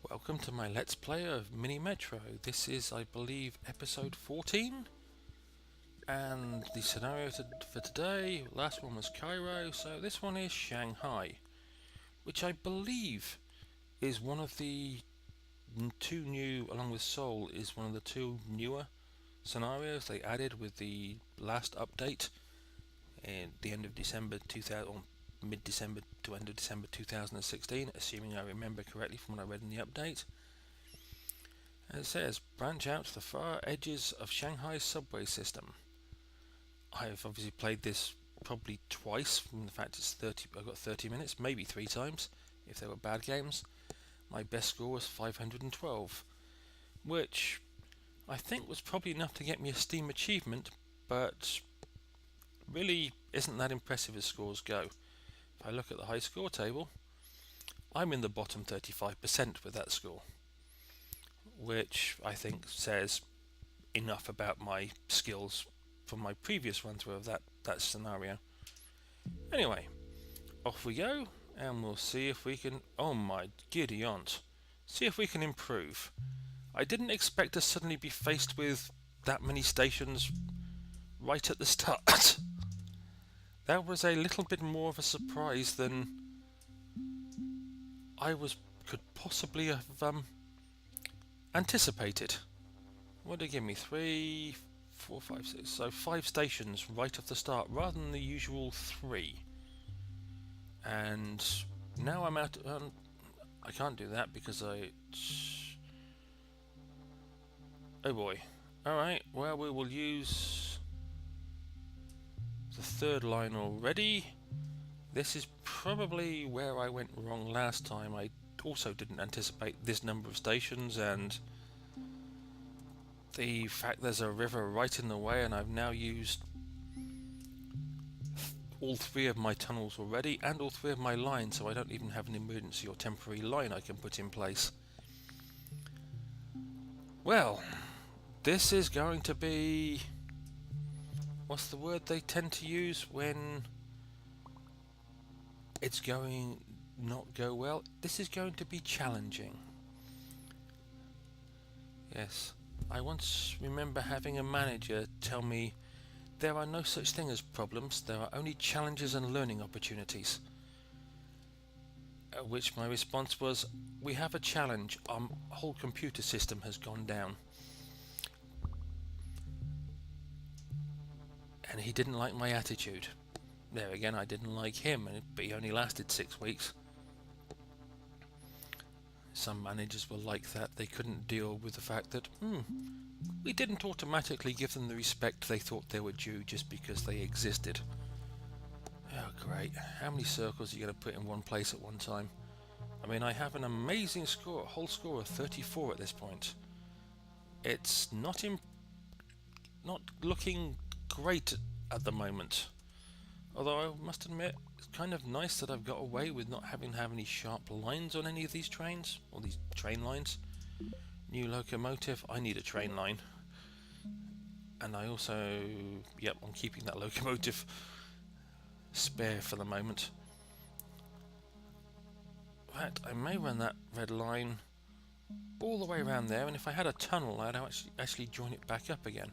Welcome to my Let's Play of Mini Metro. This is, I believe, episode 14. And the scenario for today, last one was Cairo, so this one is Shanghai. Which I believe is one of the two new, along with Seoul, is one of the two newer scenarios they added with the last update in the end of December 2000, or mid-December to end of December 2016, assuming I remember correctly from what I read in the update. And it says, branch out to the far edges of Shanghai's subway system. I've obviously played this probably twice, from the fact it's 30. I've got 30 minutes, maybe 3 times, if they were bad games. My best score was 512, which I think was probably enough to get me a Steam achievement, but really isn't that impressive as scores go. If I look at the high score table, I'm in the bottom 35% with that score, which I think says enough about my skills from my previous run through of that scenario. Anyway, off we go, and we'll see if we can, oh my giddy aunt, see if we can improve. I didn't expect to suddenly be faced with that many stations right at the start. That was a little bit more of a surprise than I could possibly have anticipated. What did it give me? 3, 4, 5, 6. So 5 stations right off the start, rather than the usual 3. And now I'm out. I can't do that because I. Oh boy. Alright, well, we will use the third line already. This is probably where I went wrong last time. I also didn't anticipate this number of stations, and the fact there's a river right in the way, and I've now used all 3 of my tunnels already and all 3 of my lines, so I don't even have an emergency or temporary line I can put in place. Well, this is going to be, what's the word they tend to use when it's going not go well? This is going to be challenging. Yes, I once remember having a manager tell me there are no such thing as problems, there are only challenges and learning opportunities. At which my response was, we have a challenge, our whole computer system has gone down. And he didn't like my attitude. There again, I didn't like him, but he only lasted 6 weeks. Some managers were like that. They couldn't deal with the fact that, we didn't automatically give them the respect they thought they were due just because they existed. Oh great, how many circles are you going to put in one place at one time? I mean, I have an amazing score, a whole score of 34 at this point. It's not looking great at the moment. Although I must admit, it's kind of nice that I've got away with not having to have any sharp lines on any of these trains, or these train lines. New locomotive, I need a train line. And I also, yep, I'm keeping that locomotive spare for the moment. In fact, I may run that red line all the way around there, and if I had a tunnel, I'd actually join it back up again.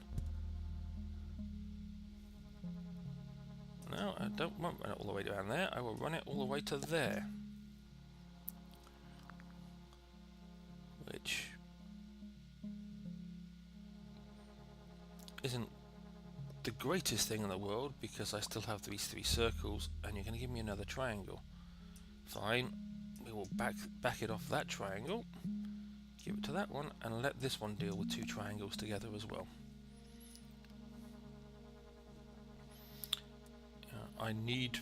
No, I won't run it all the way down there, I will run it all the way to there. Which isn't the greatest thing in the world, because I still have these 3 circles, and you're going to give me another triangle. Fine, we will back it off that triangle, give it to that one, and let this one deal with 2 triangles together as well. I need...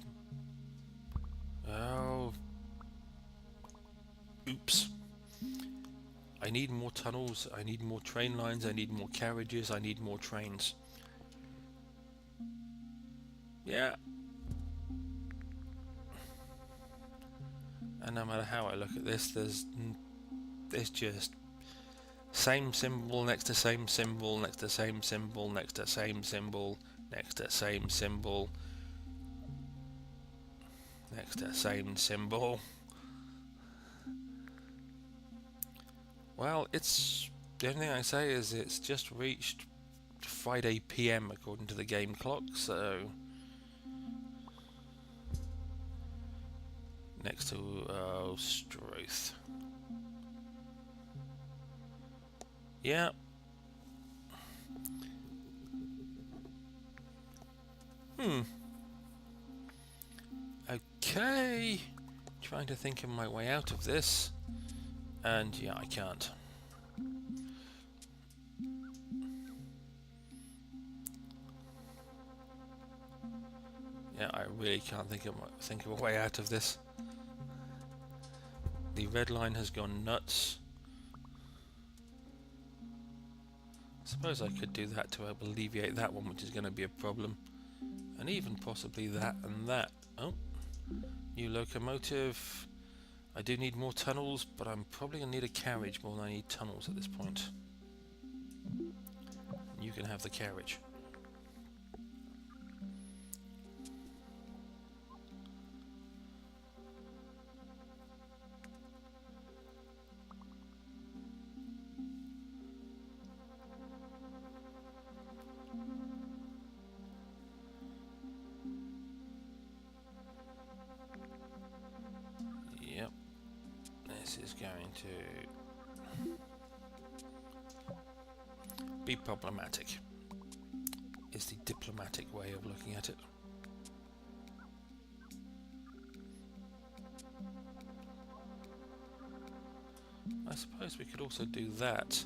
oh... oops. I need more tunnels, I need more train lines, I need more carriages, I need more trains. Yeah. And no matter how I look at this, there's just same symbol next to same symbol next to same symbol next to same symbol next to same symbol next to same symbol. Well, the only thing I say is it's just reached Friday PM according to the game clock, so next to Struth. Yeah. Okay. Trying to think of my way out of this. And yeah, I can't. Yeah, I really can't think of a way out of this. The red line has gone nuts. I suppose I could do that to alleviate that one, which is going to be a problem. And even possibly that and that. Oh, new locomotive. I do need more tunnels, but I'm probably going to need a carriage more than I need tunnels at this point. You can have the carriage. Yep. This is going to be problematic, is the diplomatic way of looking at it. I suppose we could also do that,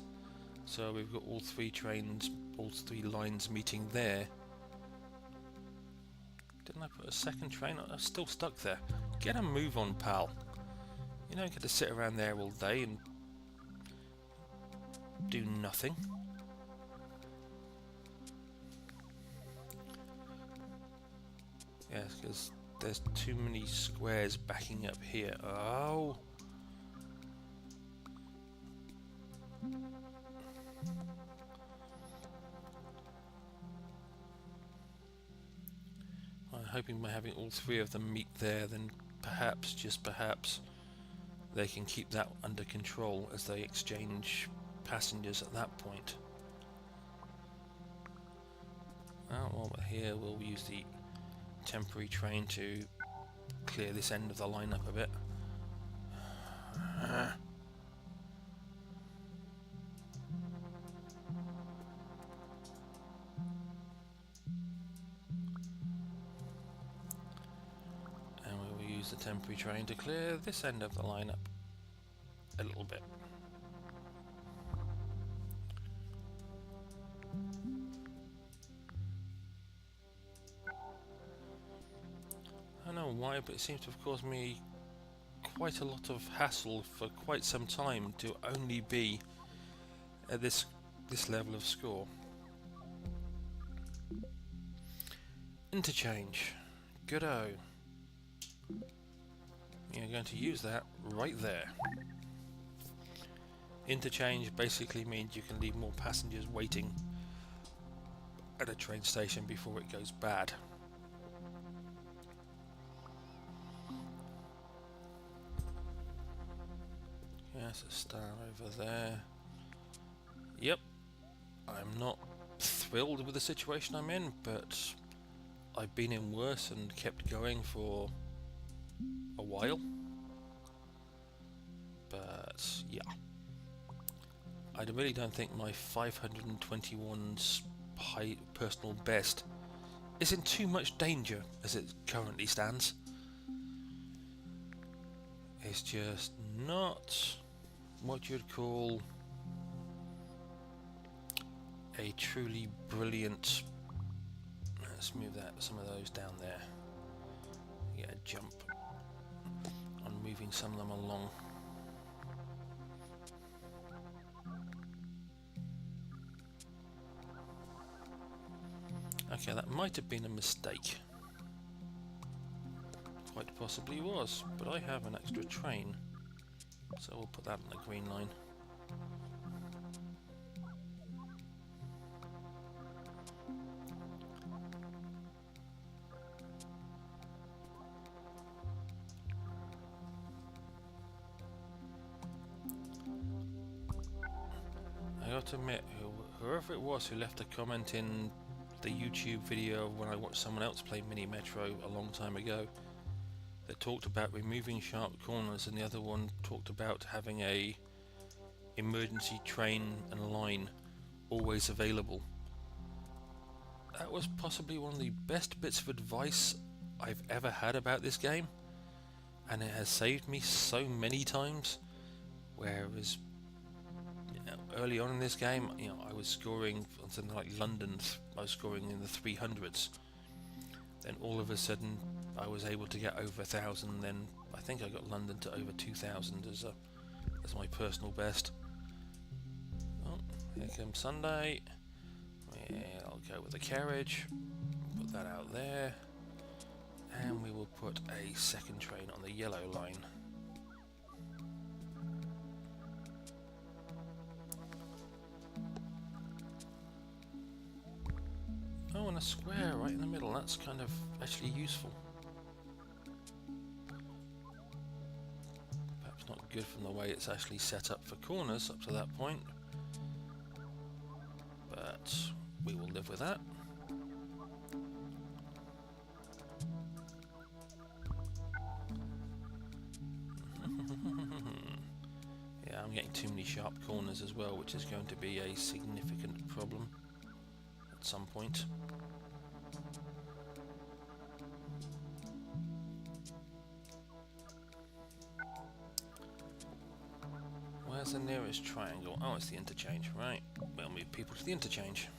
so we've got all three lines meeting there. Didn't I put a second train? I'm still stuck there. Get a move on, pal. You don't get to sit around there all day and do nothing. Yes, because there's too many squares backing up here. Oh! I'm hoping by having all three of them meet there, then perhaps, just perhaps, they can keep that under control as they exchange passengers at that point. While we're here, we'll use the temporary train to clear this end of the line up a bit. And we will use the temporary train to clear this end of the line up a little bit. I don't know why, but it seems to have caused me quite a lot of hassle for quite some time to only be at this level of score. Interchange. Good-o. You're going to use that right there. Interchange basically means you can leave more passengers waiting at a train station before it goes bad. Yes, a star over there. Yep, I'm not thrilled with the situation I'm in, but I've been in worse and kept going for a while. But yeah, I really don't think my 521's personal best is in too much danger as it currently stands. It's just not what you'd call a truly brilliant. Let's move some of those down there. Get a jump on moving some of them along. Okay, that might have been a mistake. Quite possibly was, but I have an extra train, so we'll put that on the green line. got to admit, whoever it was who left a comment in the YouTube video when I watched someone else play Mini Metro a long time ago, that talked about removing sharp corners, and the other one talked about having a emergency train and line always available. That was possibly one of the best bits of advice I've ever had about this game, and it has saved me so many times. Whereas early on in this game, I was scoring on something like London, I was scoring in the 300s. Then all of a sudden I was able to get over 1,000, then I think I got London to over 2,000 as my personal best. Oh, here comes Sunday. Yeah, I'll go with the carriage, put that out there, and we will put a second train on the yellow line. Oh, and a square right in the middle, that's kind of actually useful. Perhaps not good from the way it's actually set up for corners up to that point, but we will live with that. Yeah, I'm getting too many sharp corners as well, which is going to be a significant problem at some point. Where's the nearest triangle? Oh, it's the interchange, right. We'll move people to the interchange.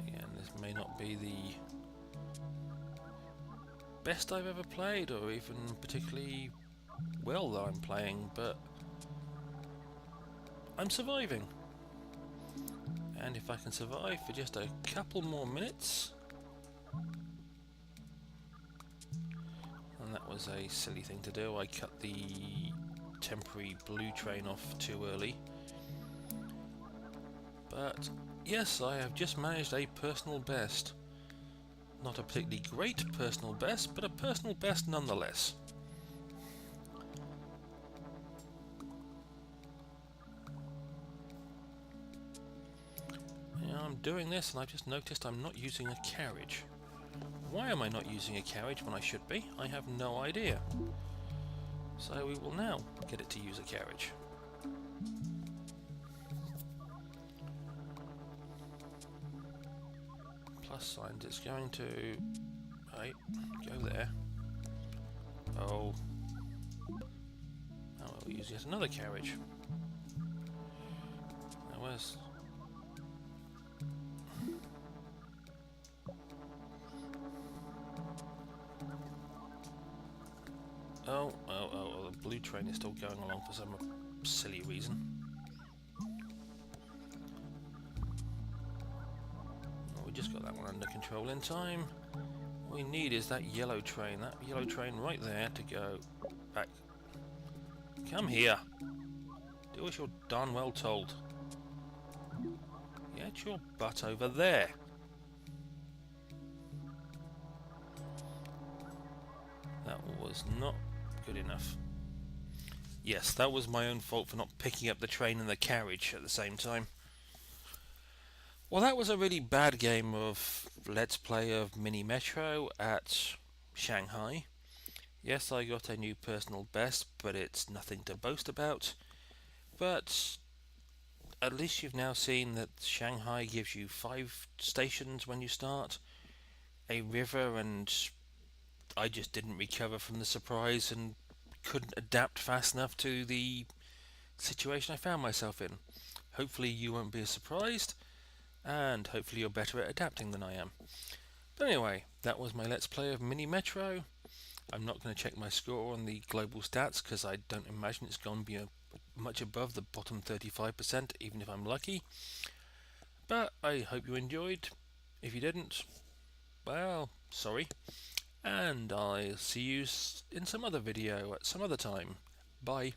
Again, this may not be the best I've ever played, or even particularly well that I'm playing, but I'm surviving. And if I can survive for just a couple more minutes... And that was a silly thing to do, I cut the temporary blue train off too early. But yes, I have just managed a personal best. Not a particularly great personal best, but a personal best nonetheless. I'm doing this and I've just noticed I'm not using a carriage. Why am I not using a carriage when I should be? I have no idea. So we will now get it to use a carriage. Plus signs, it's going to... Right, go there. Oh. Now we'll use yet another carriage. Now where's... Oh, the blue train is still going along for some silly reason. Well, we just got that one under control in time. What we need is that yellow train right there to go back. Come here. Do as you're darn well told. Get your butt over there. That was not good enough. Yes, that was my own fault for not picking up the train and the carriage at the same time. Well, that was a really bad game of Let's Play of Mini Metro at Shanghai. Yes, I got a new personal best, but it's nothing to boast about. But at least you've now seen that Shanghai gives you 5 stations when you start, a river, and I just didn't recover from the surprise and couldn't adapt fast enough to the situation I found myself in. Hopefully you won't be as surprised, and hopefully you're better at adapting than I am. But anyway, that was my Let's Play of Mini Metro. I'm not going to check my score on the global stats because I don't imagine it's going to be much above the bottom 35%, even if I'm lucky. But I hope you enjoyed. If you didn't, well, sorry. And I'll see you in some other video at some other time. Bye.